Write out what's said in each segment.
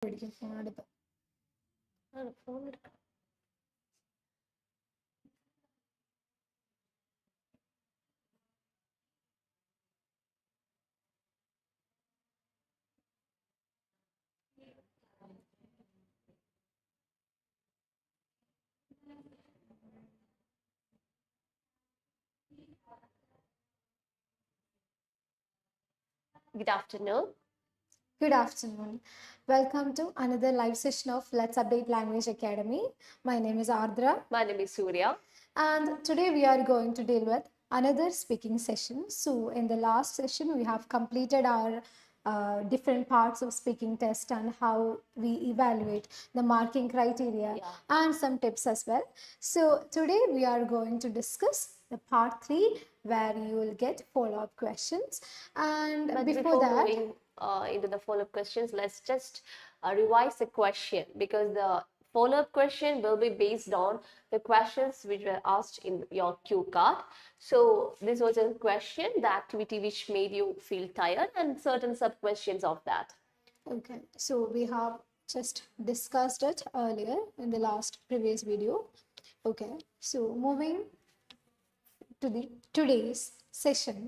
phone എടുത്ത്. Good afternoon. Good afternoon. Welcome to another live session of Let's Update Language Academy. My name is Ardra. My name is Surya. And today we are going to deal with another speaking session. So in the last session, we have completed our different parts of speaking test and how we evaluate the marking criteria and some tips as well. So today we are going to discuss the part 3 where you will get follow-up questions. And But before that, going into the follow-up questions, let's just revise the question, because the follow-up question will be based on the questions which were asked in your cue card. So this was a question, the activity which made you feel tired, and certain sub-questions of that. Okay, so we have just discussed it earlier in the last previous video. Okay, so moving to the today's session,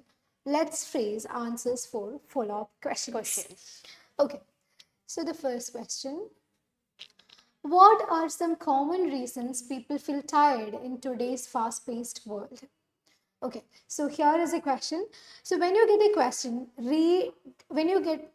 let's phrase answers for follow-up questions. Okay, so the first question: what are some common reasons people feel tired in today's fast-paced world? Okay, so here is a question. So when you get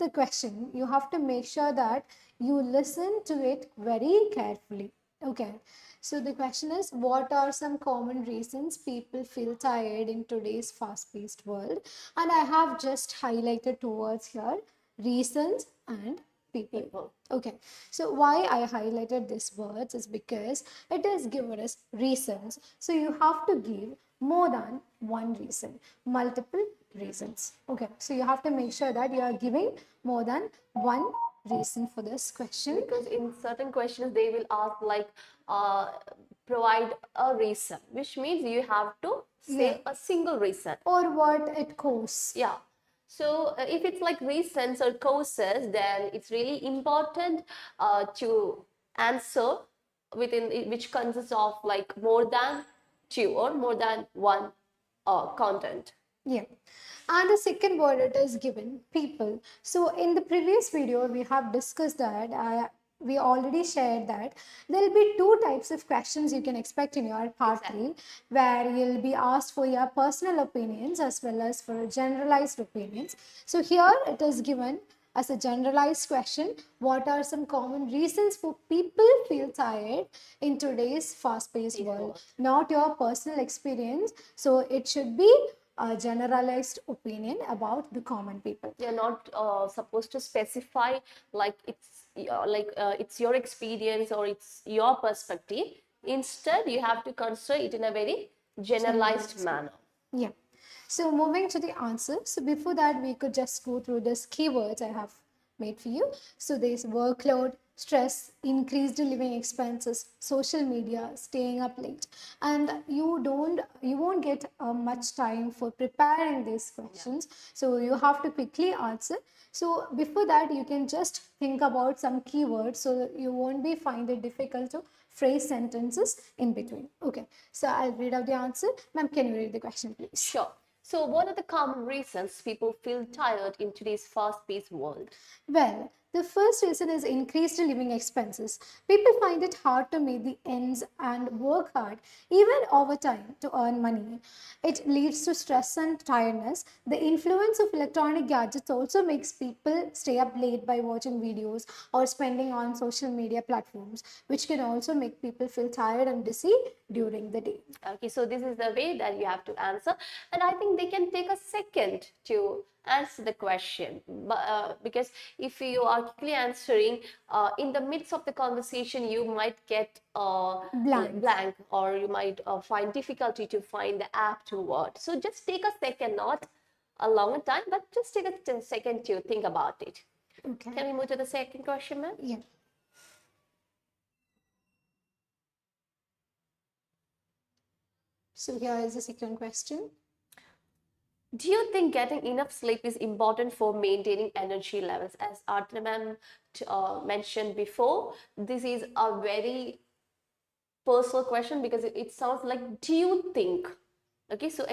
a question, you have to make sure that you listen to it very carefully. Okay, so the question is, what are some common reasons people feel tired in today's fast-paced world? And I have just highlighted two words here: reasons and people. Okay, so why I highlighted these words is because it is given us reasons. So you have to give more than one reason, multiple reasons. Okay, so you have to make sure that you are giving more than one reason for this question. Because in certain questions they will ask like provide a reason, which means you have to say a single reason or what it costs. Yeah. So if it's like reasons or causes, then it's really important to answer within which consists of like more than two or more than one content. Yeah. And the second word it is given, people. So in the previous video, we have discussed that, we already shared that there will be two types of questions you can expect in your part 3, where you'll be asked for your personal opinions as well as for generalized opinions. So here it is given as a generalized question: what are some common reasons for people feel tired in today's fast-paced world? Not your personal experience. So it should be a generalized opinion about the common people. You're not supposed to specify like it's your experience or it's your perspective. Instead, you have to consider it in a very generalized manner. Yeah. So moving to the answer. So before that, we could just go through these keywords I have made for you. So there's workload, stress, increased living expenses, social media, staying up late, and you won't get much time for preparing these questions. So you have to quickly answer. So before that, you can just think about some keywords so that you won't be find it difficult to phrase sentences in between. Okay, so I'll read out the answer. Ma'am, can you read the question, please? Sure. So what are the common reasons people feel tired in today's fast-paced world? Well, the first reason is increased living expenses. People find it hard to meet the ends and work hard, even overtime, to earn money. It leads to stress and tiredness. The influence of electronic gadgets also makes people stay up late by watching videos or spending on social media platforms, which can also make people feel tired and dizzy during the day. Okay, so this is the way that you have to answer, and I think they can take a second to answer the question, because if you are quickly answering in the midst of the conversation, you might get blank, or you might find difficulty to find the apt word. So just take a second, not a longer time, but just take a second to think about it. Okay. Can we move to the second question, ma'am? Yeah. So here is the second question. Do you think getting enough sleep is important for maintaining energy levels? As Arthur ma'am mentioned before, this is a very personal question because it sounds like, do you think? Okay, so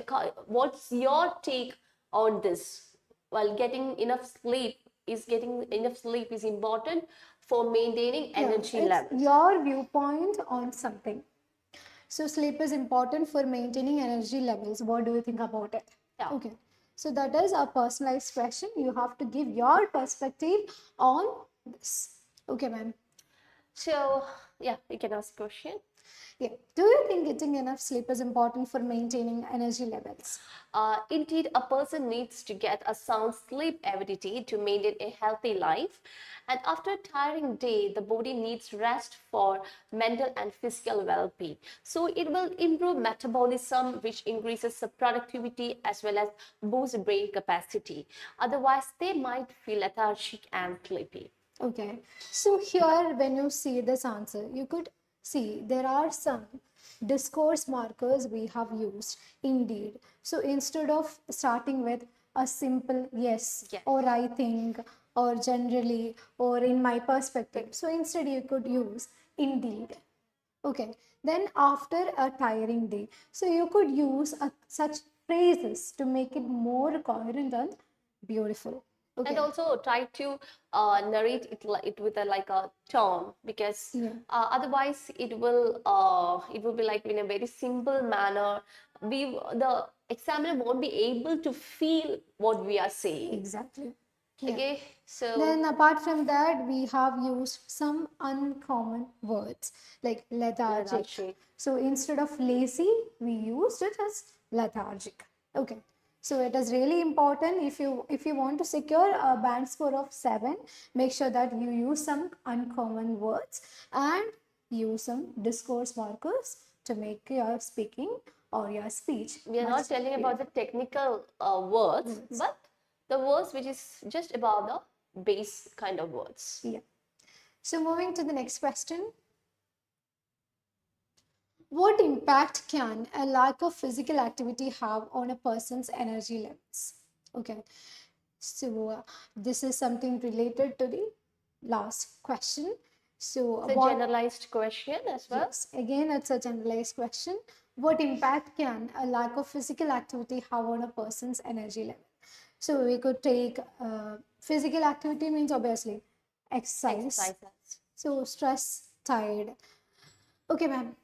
what's your take on this? While getting enough sleep is important for maintaining Yeah, energy it's levels. your viewpoint on something. So sleep is important for maintaining energy levels. What do you think about it? Yeah. Okay. So that is a personalized question. You have to give your perspective on this. Okay, ma'am. So yeah, you can ask a question. Yeah. Do you think getting enough sleep is important for maintaining energy levels? Indeed, a person needs to get a sound sleep every day to maintain a healthy life. And after a tiring day, the body needs rest for mental and physical well being. So, it will improve metabolism, which increases the productivity as well as boosts brain capacity. Otherwise, they might feel lethargic and sleepy. Okay. So here, when you see this answer, you could see there are some discourse markers we have used indeed. So instead of starting with a simple yes Yes. or I think or generally or in my perspective, so instead you could use indeed. Okay. Then after a tiring day, so you could use such phrases to make it more coherent and beautiful. And Okay. also try to narrate it with a like a tone, because Yeah. otherwise it will be like in a very simple manner. The examiner won't be able to feel what we are saying. Exactly. Yeah. Okay, so Then apart from that, we have used some uncommon words like lethargic. lethargic. So instead of lazy, we used it as lethargic. Okay. So it is really important if you want to secure a band score of 7, make sure that you use some uncommon words and use some discourse markers to make your speaking or your speech We are much not telling about the beautiful. technical words, Words. but the words which is just about the base kind of words. Yeah. So moving to the next question. What impact can a lack of physical activity have on a person's energy levels? Okay, so this is something related to the last question. So, It's a what, generalized question as well. yes, again, it's a generalized question. What impact can a lack of physical activity have on a person's energy level? So, we could take physical activity means obviously exercise. Exercises. So, stress, tired. Okay, ma'am.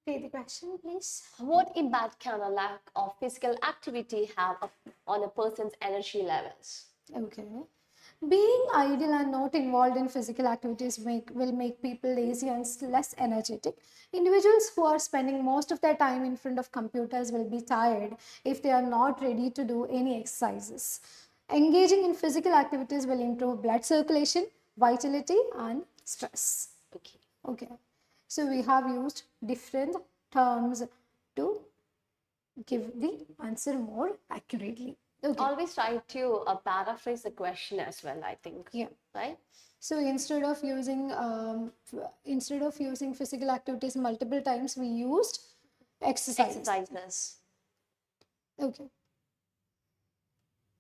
Read the question, please. What impact can a lack of physical activity have on a person's energy levels? Okay. Being idle and not involved in physical activities will make people lazy and less energetic. Individuals who are spending most of their time in front of computers will be tired if they are not ready to do any exercises. Engaging in physical activities will improve blood circulation, vitality, and stress. Okay. Okay. So we have used different terms to give the answer more accurately. Okay. Always try to paraphrase the question as well, I think. Yeah. Right? So instead of using physical activities multiple times, we used exercise. Exercises. Okay.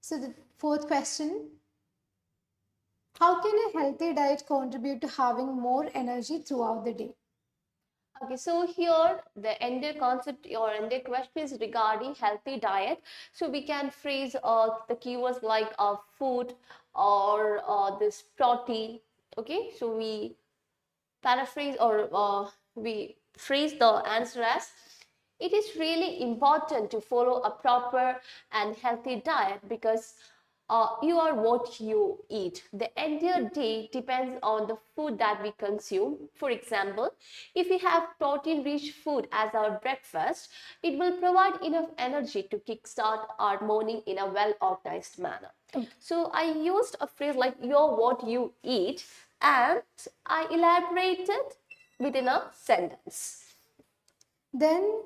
So the fourth question: how can a healthy diet contribute to having more energy throughout the day? Okay, so here the entire concept or entire question is regarding healthy diet. So we can phrase the keywords like food or this protein. Okay, so we paraphrase or we phrase the answer as, it is really important to follow a proper and healthy diet because you are what you eat. The entire day depends on the food that we consume. For example, if we have protein rich food as our breakfast, it will provide enough energy to kickstart our morning in a well organized manner. Okay. So I used a phrase like you're what you eat, and I elaborated within a sentence. Then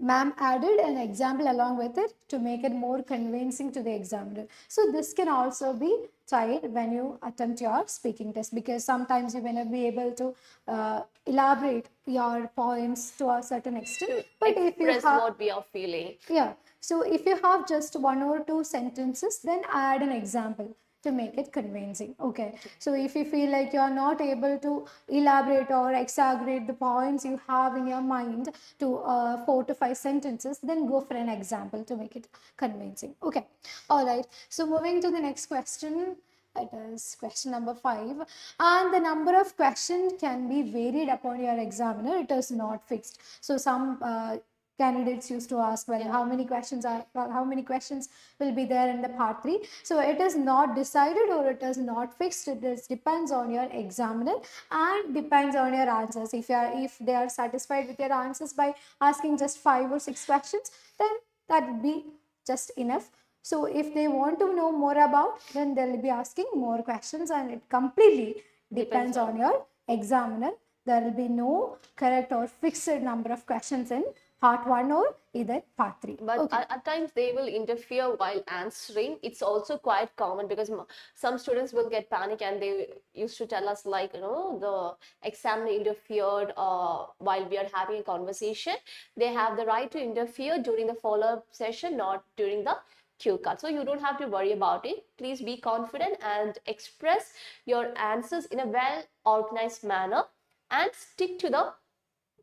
Ma'am added an example along with it to make it more convincing to the examiner. So this can also be tried when you attempt your speaking test, because sometimes you may not be able to elaborate your points to a certain extent. To But if you express have, what we are feeling. yeah, so if you have just one or two sentences, then add an example to make it convincing. Okay, so if you feel like you are not able to elaborate or exaggerate the points you have in your mind to 4 to 5 sentences, then go for an example to make it convincing. Okay, all right, so moving to the next question. It is question number 5, and the number of questions can be varied upon your examiner. It is not fixed. So some candidates used to ask, well, how many questions will be there in the part 3. So it is not decided or it is not fixed. It is depends on your examiner and depends on your answers. If they are satisfied with your answers by asking just 5 or 6 questions, then that would be just enough. So if they want to know more about, then they'll be asking more questions, and it completely depends on your examiner. There will be no correct or fixed number of questions in part 1 or either part 3. But Okay. at times they will interfere while answering. It's also quite common because some students will get panic and they used to tell us like, the examiner interfered while we are having a conversation. They have the right to interfere during the follow-up session, not during the cue card. So you don't have to worry about it. Please be confident and express your answers in a well organized manner and stick to the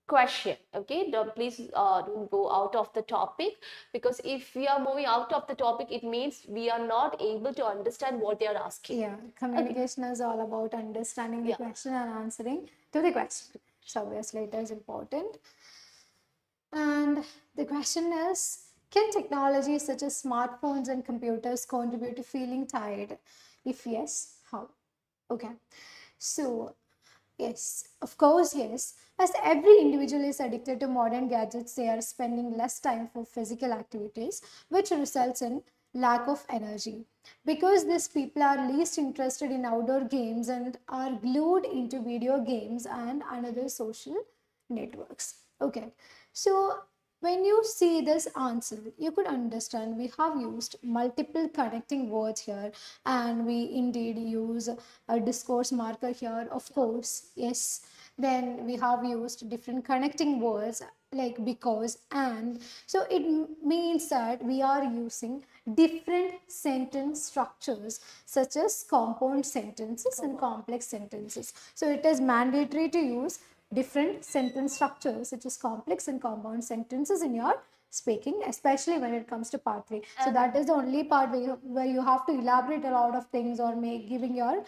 question. Okay, please don't go out of the topic, because if we are moving out of the topic, it means we are not able to understand what they are asking. Yeah, communication is all about understanding the Yeah. question and answering to the question. So obviously it is important. And the question is, can technologies such as smartphones and computers contribute to feeling tired? If yes, how? Okay. So yes, of course, yes. As every individual is addicted to modern gadgets, they are spending less time for physical activities, which results in lack of energy. Because these people are least interested in outdoor games and are glued into video games and another social networks. Okay, so when you see this answer, you could understand we have used multiple connecting words here, and we indeed use a discourse marker here, of course, yes. Then we have used different connecting words like because and. So it means that we are using different sentence structures such as compound sentences and complex sentences. So it is mandatory to use different sentence structures such as complex and compound sentences in your speaking, especially when it comes to part 3. So that is the only part where you have to elaborate a lot of things or make giving your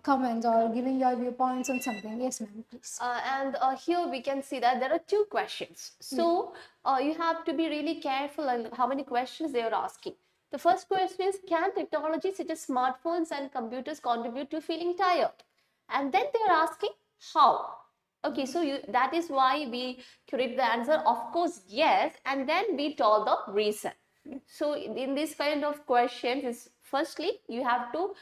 comments or giving your viewpoints on something. Yes, ma'am, please. And here we can see that there are 2 questions. So you have to be really careful on how many questions they are asking. The first question is, can technology such as smartphones and computers contribute to feeling tired? And then they are asking, how? Okay, so that is why we create the answer, of course, yes, and then we told the reason. So in this kind of questions, is firstly you have to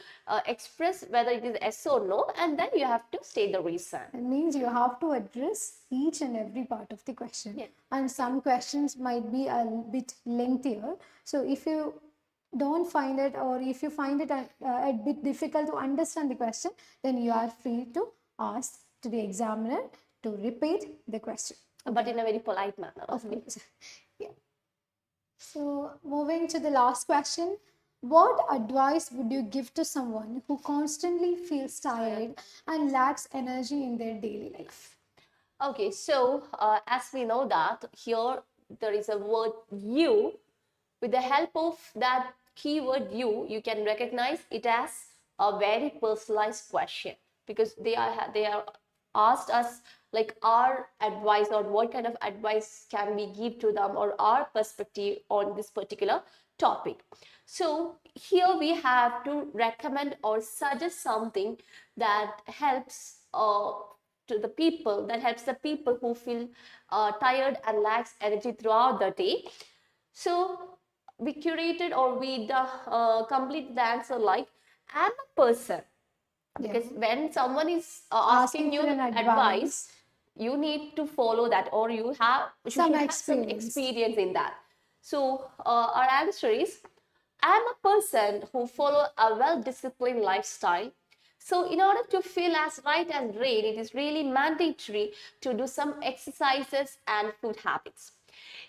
express whether it is yes or no, and then you have to state the reason. It means you have to address each and every part of the question. Yeah. And some questions might be a bit lengthier. So if you don't find it, or if you find it a bit difficult to understand the question, then you are free to ask to the examiner to repeat the question. But in a very polite manner. Of course. Yeah. So moving to the last question, what advice would you give to someone who constantly feels tired and lacks energy in their daily life? Okay, so as we know that here there is a word you. With the help of that keyword you can recognize it as a very personalized question, because they are asked us like our advice or what kind of advice can we give to them or our perspective on this particular topic. So here we have to recommend or suggest something that helps to the people, that helps the people who feel tired and lacks energy throughout the day. So we curated or we complete the answer like, I'm a person. Because when someone is asking you for an advice, you need to follow that, or you Some should have some experience. experience in that. So our answer is, I'm a person who follow a well-disciplined lifestyle. So in order to feel as right as rain, it is really mandatory to do some exercises and food habits.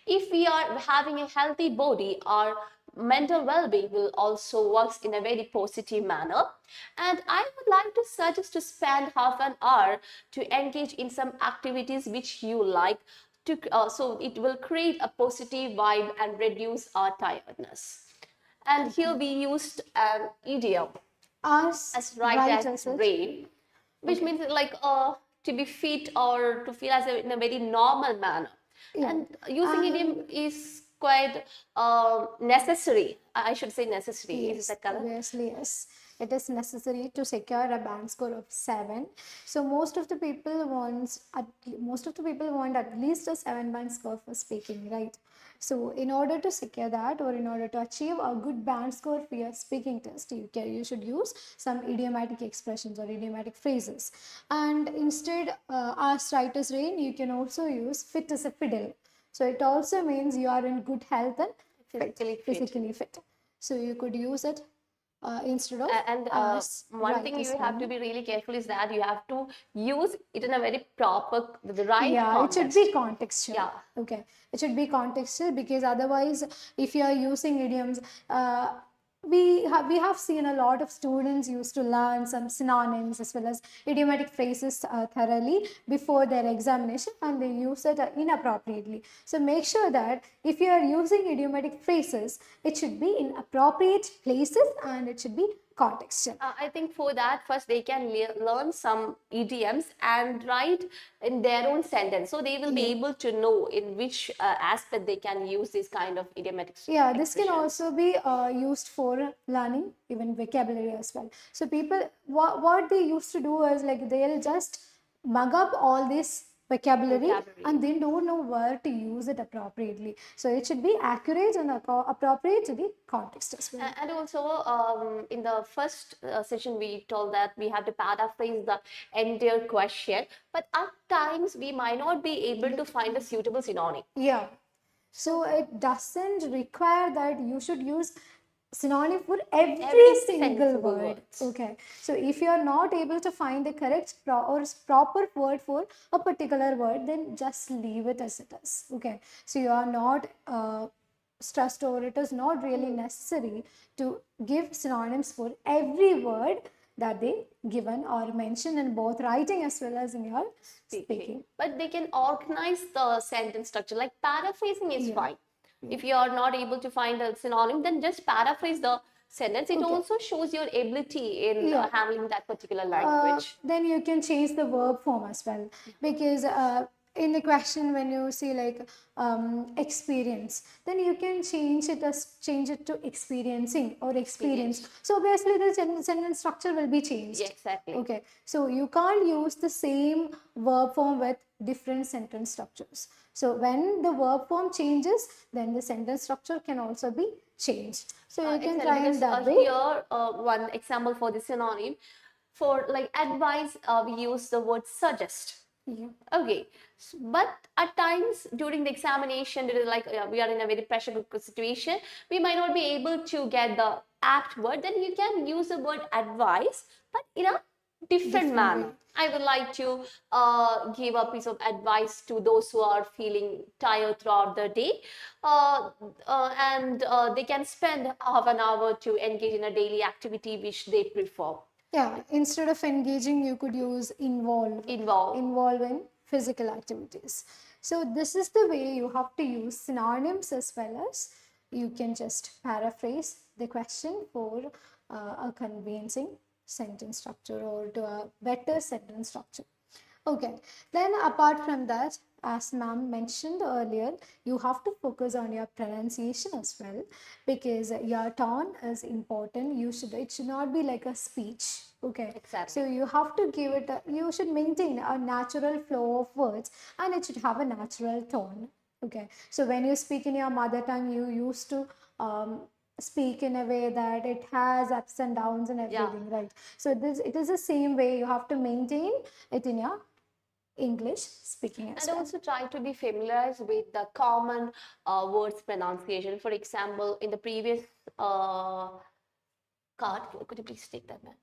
If we are having a healthy body, our mental well-being will also works in a very positive manner. And I would like to suggest to spend half an hour to engage in some activities which you like, so it will create a positive vibe and reduce our tiredness. And here we used an idiom As as right right as as it. rain, which Okay. means like to be fit or to feel as in a very normal manner. Yeah. And using idiom And is quite necessary. I should say necessary. Is yes, that correct? obviously, yes. It is necessary to secure a band score of 7. So most of the people want at least a 7 band score for speaking, right? So in order to secure that, or in order to achieve a good band score for your speaking test, you should use some idiomatic expressions or idiomatic phrases. And instead, as right as rain, you can also use fit as a fiddle. So it also means you are in good health and Physically fit. physically fit. So you could use it instead of And as one right thing as you have to rain. be really careful is that you have to use it in a very proper, the right Yeah, it should be context. contextual. Yeah. Okay, it should be contextual, because otherwise, if you are using idioms, we have seen a lot of students used to learn some synonyms as well as idiomatic phrases thoroughly before their examination, and they use it inappropriately. So make sure that if you are using idiomatic phrases, it should be in appropriate places and it should be contextual. I think for that, first they can learn some idioms and write in their own sentence. So they will be Yeah. able to know in which aspect they can use this kind of idiomatic Yeah, this can expressions. also be used for learning even vocabulary as well. So people, what they used to do is like they'll just mug up all this vocabulary Vocabulary. and they don't know where to use it appropriately. So it should be accurate and appropriate to the context as well. And also, in the first session, we told that we have to paraphrase the entire question, but at times we might not be able to find a suitable synonym. Yeah. So it doesn't require that you should use synonym for every single sensible word. words. Okay. So if you are not able to find the correct or proper word for a particular word, then just leave it as it is. Okay. So you are not stressed over it. Is not really necessary to give synonyms for every word that they given or mention in both writing as well as in your speaking. But they can organize the sentence structure. Like paraphrasing is Yeah. fine. If you are not able to find a synonym, then just paraphrase the sentence. It Okay. also shows your ability in Yeah. handling that particular language. Then you can change the verb form as well, because in the question when you see like experience, then you can change it to experiencing or experience. So obviously the sentence structure will be changed. Yeah, exactly. Okay, so you can't use the same verb form with different sentence structures. So when the verb form changes, then the sentence structure can also be changed. So you can Exactly, try in because that way. here one example for the synonym, for like advice, we use the word suggest. Yeah. Okay, but at times during the examination, like we are in a very pressure cooker situation, we might not be able to get the apt word. Then you can use the word advice, but in a different manner. way. I would like to give a piece of advice to those who are feeling tired throughout the day, and they can spend half an hour to engage in a daily activity which they prefer. Yeah, instead of engaging, you could use involve. Involve. In physical activities. So this is the way you have to use synonyms, as well as you can just paraphrase the question for a convincing sentence structure or to a better sentence structure. Okay, then apart from that, as ma'am mentioned earlier, you have to focus on your pronunciation as well, because your tone is important. It should not be like a speech. Okay, Exactly. so you have to give it, you should maintain a natural flow of words and it should have a natural tone. Okay, so when you speak in your mother tongue, you used to speak in a way that it has ups and downs and everything, right? So it is the same way you have to maintain it English speaking as And well. also try to be familiarized with the common words pronunciation. For example, in the previous uh, card, could you please take that, man?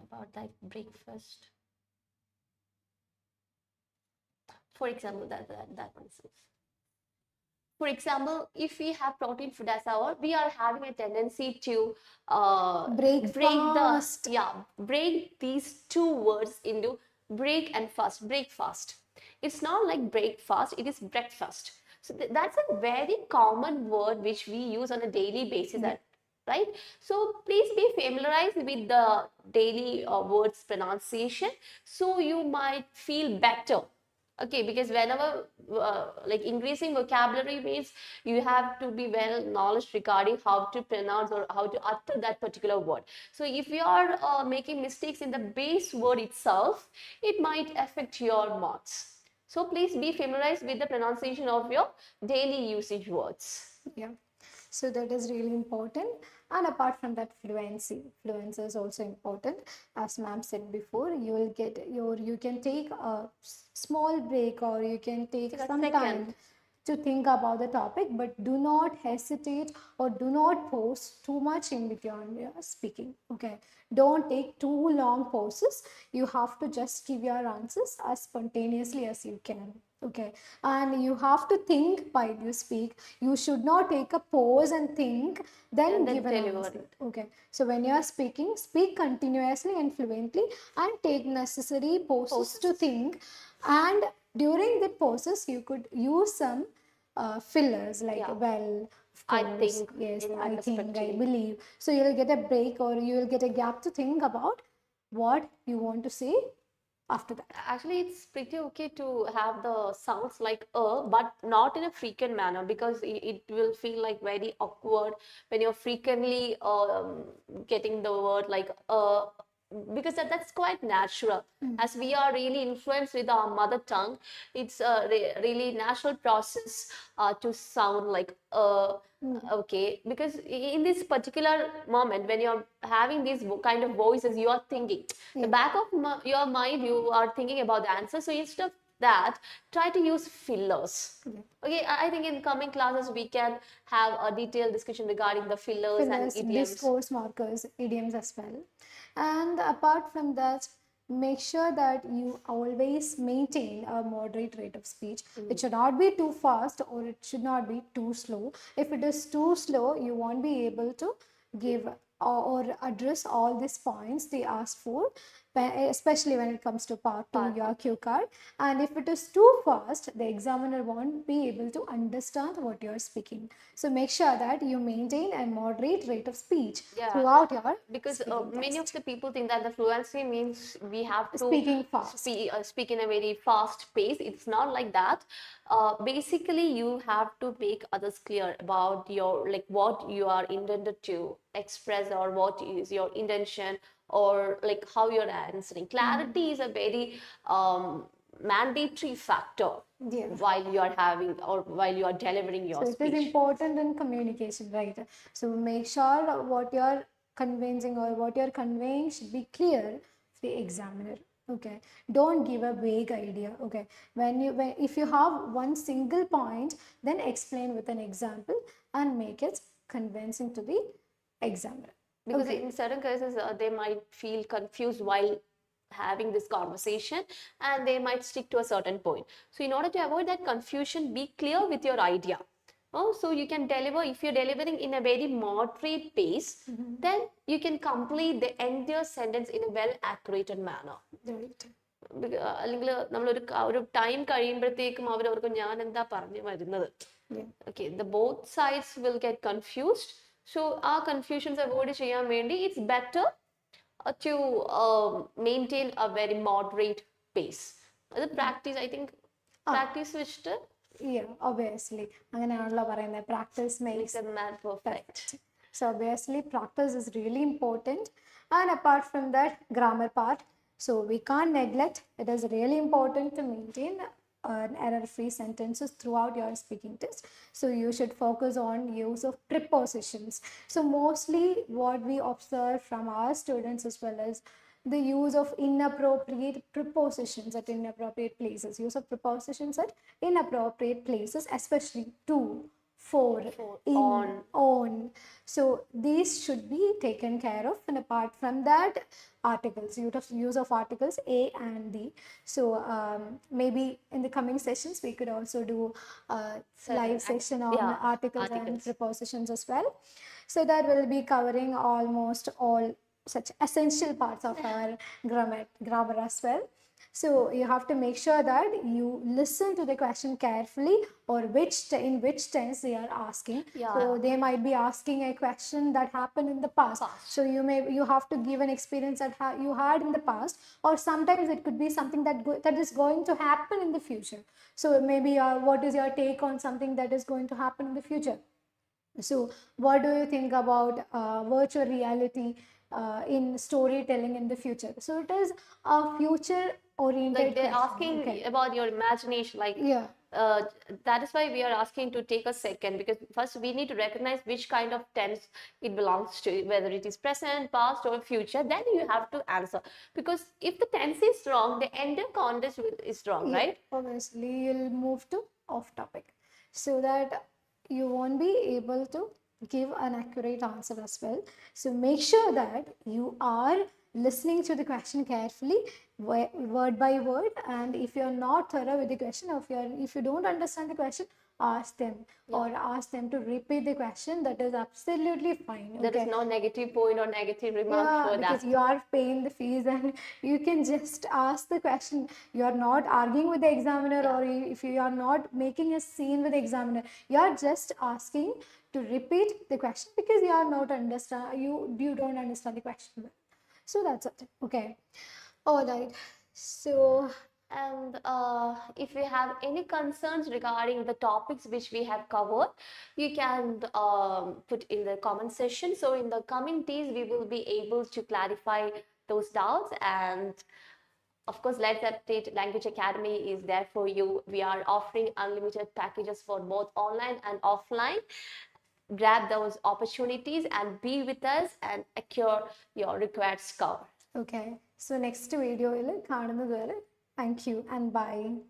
About that breakfast. For example, that one says. For example, if we have protein food as our, we are having a tendency to Breakfast. break these two words into break and fast, breakfast. It's not like breakfast, it is breakfast. So that's a very common word which we use on a daily basis, Yeah. right? So please be familiarized with the daily words pronunciation, so you might feel better. Okay, because whenever like increasing vocabulary means you have to be well knowledge regarding how to pronounce or how to utter that particular word. So if you are making mistakes in the base word itself, it might affect your marks. So please be familiarized with the pronunciation of your daily usage words. Yeah. So that is really important. And apart from that, fluency is also important. As ma'am said before, you will get you can take a small break, or you can take Take a some second. time to think about the topic, but do not hesitate or do not pause too much in between your speaking. Okay, don't take too long pauses. You have to just give your answers as spontaneously as you can. Okay, and you have to think while you speak. You should not take a pause and think, then And then give an deliver answer. it. Okay, so when you are speaking, speak continuously and fluently, and take necessary pauses to Posts. think. And during the pauses, you could use some fillers like, Yeah, well, of I course, think, yes, in my I think, I perspective. believe. So you'll get a break, or you will get a gap to think about what you want to say after that. Actually, it's pretty okay to have the sounds like but not in a frequent manner, because it will feel like very awkward when you're frequently getting the word like because that's quite natural. As we are really influenced with our mother tongue, it's a really natural process to sound like okay, because in this particular moment when you're having these kind of voices, you are thinking the Yeah. back of your mind, you are thinking about the answer. So instead of that, try to use fillers. Okay, I think in coming classes we can have a detailed discussion regarding the fillers and Fillers, idioms. discourse markers, idioms as well. And apart from that, make sure that you always maintain a moderate rate of speech. It should not be too fast, or it should not be too slow. If it is too slow, you won't be able to give or address all these points they asked for, especially when it comes to part 2, Part your two. cue card. And if it is too fast, the examiner won't be able to understand what you are speaking. So make sure that you maintain a moderate rate of speech Yeah, throughout your because speaking many of test. the people think that the fluency means we have to Speaking fast. speak in a very fast pace. It's not like that. Basically, you have to make others clear about your like what you are intended to express, or what is your intention, or like how you're answering. Clarity is a very mandatory factor Yeah. while you are having or while you are delivering your So it is speech. important in communication, right? So make sure what you're convincing or what you're conveying should be clear to the examiner. Okay. Don't give a vague idea. Okay. When if you have one single point, then explain with an example and make it convincing to the examiner. Because Okay. in certain cases they might feel confused while having this conversation, and they might stick to a certain point. So in order to avoid that confusion, be clear with your idea. Oh, so you can deliver, if you're delivering in a very moderate pace, then you can complete the entire sentence in a well accurate manner. Right. അല്ലെങ്കിൽ നമ്മളൊരു ഒരു time കഴിയുമ്പോഴത്തേക്കും അവരോർക്കും ഞാൻ എന്താ പറഞ്ഞു വരുന്നത്. Yeah. Okay, the both sides will get confused. So our confusions avoid ചെയ്യാൻ വേണ്ടി it's better to maintain a very moderate pace. അത് പ്രാക്ടീസ്, ഐ തിങ്ക് പ്രാക്ടീസ് വെച്ചിട്ട് Yeah, obviously. അങ്ങനെയാണല്ലോ പറയുന്നത്, practice makes makes a man perfect. perfect. So obviously practice is really important. And apart from that, grammar part. So we can't neglect. It is really important to maintain error-free sentences throughout your speaking test. So you should focus on use of prepositions. So mostly what we observe from our students as well as the use of inappropriate prepositions at inappropriate places, use of prepositions at inappropriate places, especially to, for, in, on. So these should be taken care of. And apart from that, articles, use of articles A and D. So maybe in the coming sessions we could also do a live session on yeah, articles and articles. prepositions as well. So that will be covering almost all such essential parts of our grammar as well. So you have to make sure that you listen to the question carefully, or in which tense they are asking. Yeah. So they might be asking a question that happened in the past. So you have to give an experience that you had in the past, or sometimes it could be something that is going to happen in the future. So maybe what is your take on something that is going to happen in the future? So, what do you think about virtual reality in storytelling in the future? So, it is a future oriented Like they're question. asking Okay. about your imagination, like Yeah. that is why we are asking to take a second, because first we need to recognize which kind of tense it belongs to, whether it is present, past, or future. Then you have to answer, because if the tense is wrong, the entire context is wrong, Yeah, right? obviously, you'll move to off topic so that you won't be able to give an accurate answer as well. So make sure that you are listening to the question carefully, word by word, and if you're not thorough with the question, or if you don't understand the question, ask them, or ask them to repeat the question. That is absolutely fine. There is no negative point or negative remark for Because that. you are paying the fees and you can just ask the question. You are not arguing with the examiner, or if you are not making a scene with the examiner, you are just asking to repeat the question because you don't understand the question well. So that's it. Okay. All right. So And if you have any concerns regarding the topics which we have covered, you can put in the comment section. So in the coming days, we will be able to clarify those doubts. And of course, Let's Update Language Academy is there for you. We are offering unlimited packages for both online and offline. Grab those opportunities and be with us and acquire your required score. okay. So next video, thank you and bye.